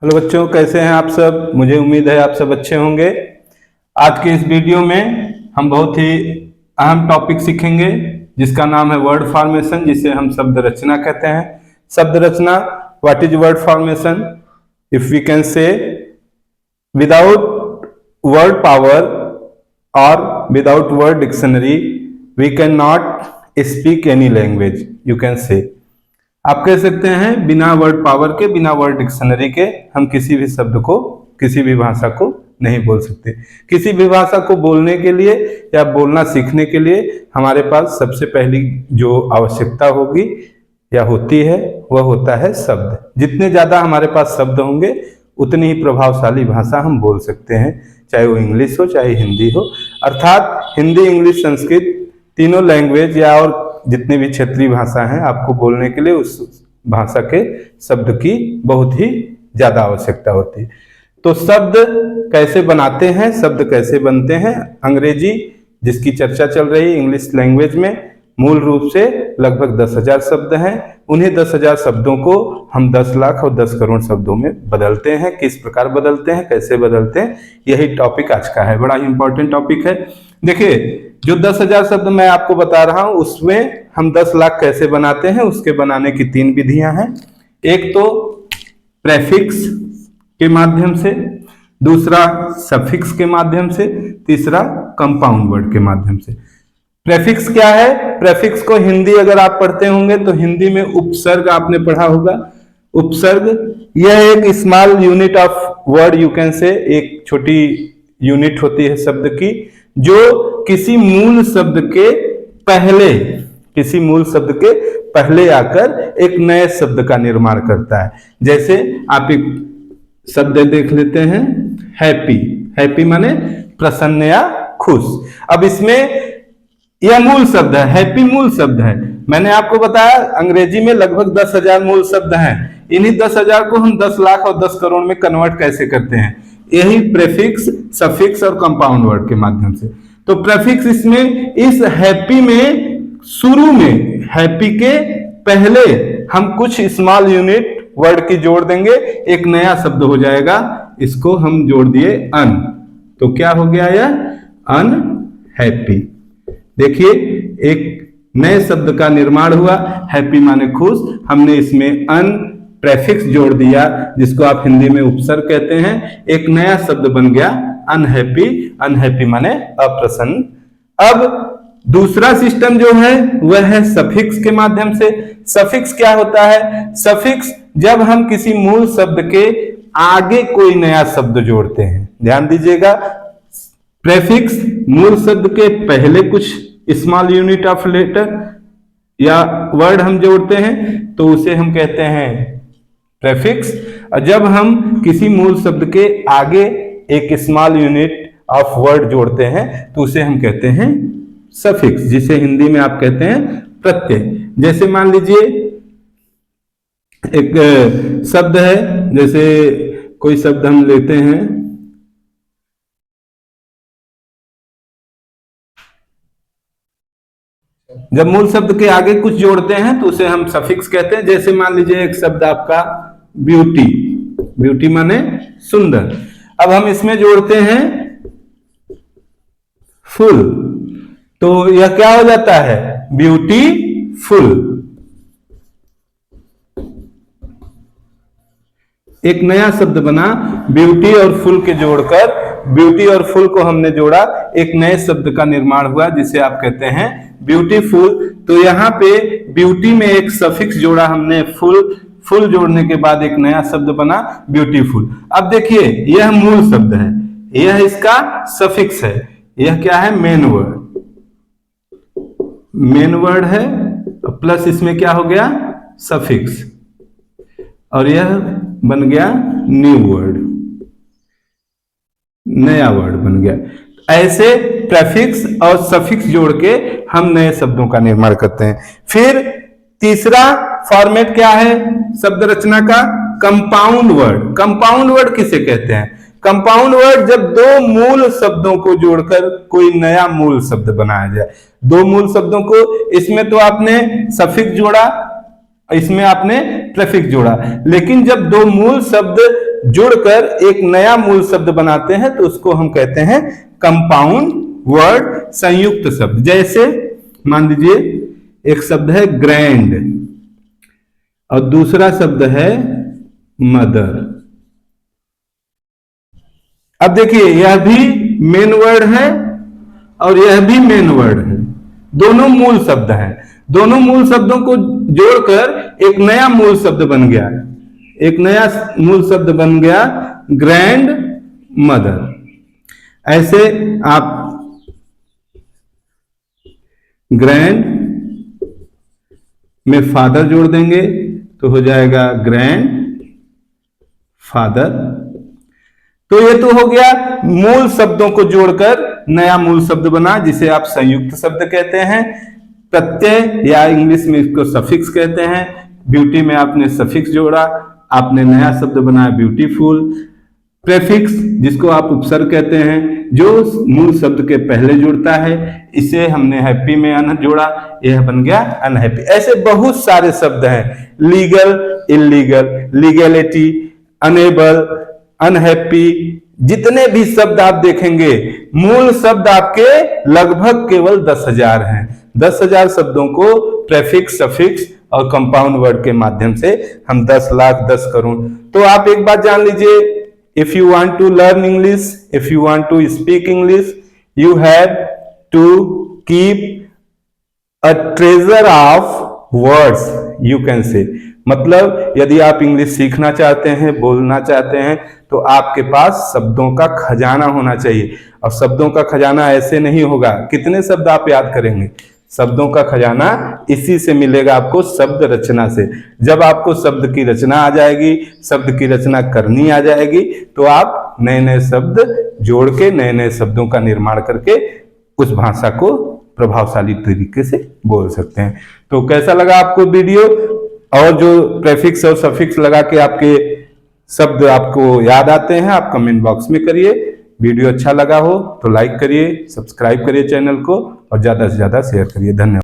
Hello बच्चों, कैसे हैं आप सब। मुझे उम्मीद है आप सब अच्छे होंगे। आज के इस वीडियो में हम बहुत ही अहम टॉपिक सीखेंगे जिसका नाम है वर्ड फॉर्मेशन, जिसे हम शब्द रचना कहते हैं। शब्द रचना, what is word formation? If we can say without word power और without word dictionary we can not speak any language, you can say. आप कह सकते हैं बिना वर्ड पावर के, बिना वर्ड डिक्शनरी के हम किसी भी शब्द को, किसी भी भाषा को नहीं बोल सकते। किसी भी भाषा को बोलने के लिए या बोलना सीखने के लिए हमारे पास सबसे पहली जो आवश्यकता होगी या होती है वह होता है शब्द। जितने ज्यादा हमारे पास शब्द होंगे उतनी ही प्रभावशाली भाषा हम बोल सकते हैं, चाहे वो इंग्लिश हो चाहे हिंदी हो। अर्थात हिंदी, इंग्लिश, संस्कृत तीनों लैंग्वेज या और जितनी भी क्षेत्रीय भाषा हैं, आपको बोलने के लिए उस भाषा के शब्द की बहुत ही ज्यादा आवश्यकता होती है। तो शब्द कैसे बनाते हैं, शब्द कैसे बनते हैं? अंग्रेजी जिसकी चर्चा चल रही है, इंग्लिश लैंग्वेज में मूल रूप से लगभग 10,000 शब्द हैं। उन्हीं 10,000 शब्दों को हम 10 लाख और 10 करोड़ शब्दों में बदलते हैं। किस प्रकार बदलते हैं, कैसे बदलते हैं, यही टॉपिक आज का है। बड़ा ही इंपॉर्टेंट टॉपिक है। देखिए, जो 10,000 शब्द मैं आपको बता रहा हूं उसमें हम 10 लाख कैसे बनाते हैं, उसके बनाने की 3 विधियां हैं। एक तो प्रेफिक्स के माध्यम से, दूसरा सफिक्स के माध्यम से, तीसरा कंपाउंड वर्ड के माध्यम से। प्रेफिक्स क्या है? प्रेफिक्स को हिंदी अगर आप पढ़ते होंगे तो हिंदी में उपसर्ग आपने पढ़ा होगा। उपसर्ग यह एक small unit of word, you can से, एक छोटी यूनिट होती है शब्द की, जो किसी मूल शब्द के पहले, किसी मूल शब्द के पहले आकर एक नए शब्द का निर्माण करता है। जैसे आप एक शब्द देख लेते हैं, हैप्पी। हैप्पी माने प्रसन्न या खुश। अब इसमें यह मूल शब्द है, हैप्पी मूल शब्द है। मैंने आपको बताया अंग्रेजी में लगभग 10,000 मूल शब्द हैं। इन्हीं 10,000 को हम 10 लाख और 10 करोड़ में कन्वर्ट कैसे करते हैं? यही प्रेफिक्स, सफिक्स और कंपाउंड वर्ड के माध्यम से। तो प्रेफिक्स इसमें, इस हैप्पी में शुरू में, हैप्पी के पहले हम कुछ स्मॉल यूनिट वर्ड की जोड़ देंगे, एक नया शब्द हो जाएगा। इसको हम जोड़ दिए अन, तो क्या हो गया यह? अनहैप्पी। देखिए, एक नए शब्द का निर्माण हुआ, हैप्पी माने खुश। हमने इसमें अन प्रेफिक्स जोड़ दिया, जिसको आप हिंदी में उपसर्ग कहते हैं। एक नया शब्द बन गया अनहैप्पी। अनहैप्पी माने अप्रसन्न। अब दूसरा सिस्टम जो है वह है सफिक्स के माध्यम से। सफिक्स क्या होता है? सफिक्स जब हम किसी मूल शब्द के आगे कोई नया शब्द जोड़ते हैं। ध्यान दीजिएगा, प्रेफिक्स मूल शब्द के पहले कुछ स्मॉल यूनिट ऑफ लेटर या वर्ड हम जोड़ते हैं तो उसे हम कहते हैं प्रेफिक्स। और जब हम किसी मूल शब्द के आगे एक स्मॉल यूनिट ऑफ वर्ड जोड़ते हैं तो उसे हम कहते हैं सफिक्स, जिसे हिंदी में आप कहते हैं प्रत्यय। जैसे मान लीजिए एक शब्द है, जैसे कोई शब्द हम लेते हैं, जब मूल शब्द के आगे कुछ जोड़ते हैं तो उसे हम सफिक्स कहते हैं। जैसे मान लीजिए एक शब्द आपका ब्यूटी। ब्यूटी माने सुंदर। अब हम इसमें जोड़ते हैं फुल, तो यह क्या हो जाता है? ब्यूटीफुल। एक नया शब्द बना, ब्यूटी और फुल के जोड़कर, ब्यूटी और फुल को हमने जोड़ा, एक नए शब्द का निर्माण हुआ जिसे आप कहते हैं ब्यूटीफुल। तो यहाँ पे ब्यूटी में एक सफिक्स जोड़ा हमने, फुल। फुल जोड़ने के बाद एक नया शब्द बना ब्यूटीफुल। अब देखिए, यह मूल शब्द है, यह इसका सफिक्स है। यह क्या है? Main word. मेन वर्ड है प्लस इसमें क्या हो गया? सफिक्स। और यह बन गया न्यू वर्ड, नया वर्ड बन गया। ऐसे प्रेफिक्स और सफिक्स जोड़ के हम नए शब्दों का निर्माण करते हैं। फिर तीसरा फॉर्मेट क्या है शब्द रचना का? Compound word. कंपाउंड वर्ड किसे कहते हैं? कंपाउंड वर्ड जब दो मूल शब्दों को जोड़कर कोई नया मूल शब्द बनाया जाए। दो मूल शब्दों को, इसमें तो आपने सफिक्स जोड़ा, इसमें आपने प्रेफिक्स जोड़ा, लेकिन जब दो मूल शब्द जुड़कर एक नया मूल शब्द बनाते हैं तो उसको हम कहते हैं कंपाउंड वर्ड, संयुक्त शब्द। जैसे मान लीजिए एक शब्द है ग्रैंड और दूसरा शब्द है मदर। अब देखिए यह भी मेन वर्ड है और यह भी मेन वर्ड है, दोनों मूल शब्द हैं। दोनों मूल शब्दों को जोड़कर एक नया मूल शब्द बन गया, एक नया मूल शब्द बन गया ग्रैंड मदर। ऐसे आप ग्रैंड में फादर जोड़ देंगे तो हो जाएगा ग्रैंड फादर। तो ये तो हो गया मूल शब्दों को जोड़कर नया मूल शब्द बना, जिसे आप संयुक्त शब्द कहते हैं। प्रत्यय या इंग्लिश में इसको सफिक्स कहते हैं। ब्यूटी में आपने सफिक्स जोड़ा, आपने नया शब्द बनाया ब्यूटीफुल। प्रेफिक्स जिसको आप उपसर्ग कहते हैं, जो मूल शब्द के पहले जुड़ता है, इसे हमने हैप्पी में अन जोड़ा, यह बन गया अनहैप्पी। ऐसे बहुत सारे शब्द हैं, legal, illegal, legality, unable, unhappy. जितने भी शब्द आप देखेंगे मूल शब्द आपके लगभग केवल 10,000 हैं। 10,000 शब्दों को प्रेफिक्स, सफिक्स और कंपाउंड वर्ड के माध्यम से हम 10 लाख 10 करोड़। तो आप एक बात जान लीजिए, if you want to learn English, if you want to speak English, you have to keep a treasure of words, you can say। मतलब यदि आप इंग्लिश सीखना चाहते हैं, बोलना चाहते हैं, तो आपके पास शब्दों का खजाना होना चाहिए। और शब्दों का खजाना ऐसे नहीं होगा, कितने शब्द आप याद करेंगे? शब्दों का खजाना इसी से मिलेगा आपको, शब्द रचना से। जब आपको शब्द की रचना आ जाएगी, शब्द की रचना करनी आ जाएगी, तो आप नए नए शब्द जोड़ के नए नए शब्दों का निर्माण करके उस भाषा को प्रभावशाली तरीके से बोल सकते हैं। तो कैसा लगा आपको वीडियो? और जो प्रेफिक्स और सफिक्स लगा के आपके शब्द आपको याद आते हैं, आप कमेंट बॉक्स में करिए। वीडियो अच्छा लगा हो तो लाइक करिए, सब्सक्राइब करिए चैनल को और ज्यादा से ज्यादा शेयर करिए। धन्यवाद।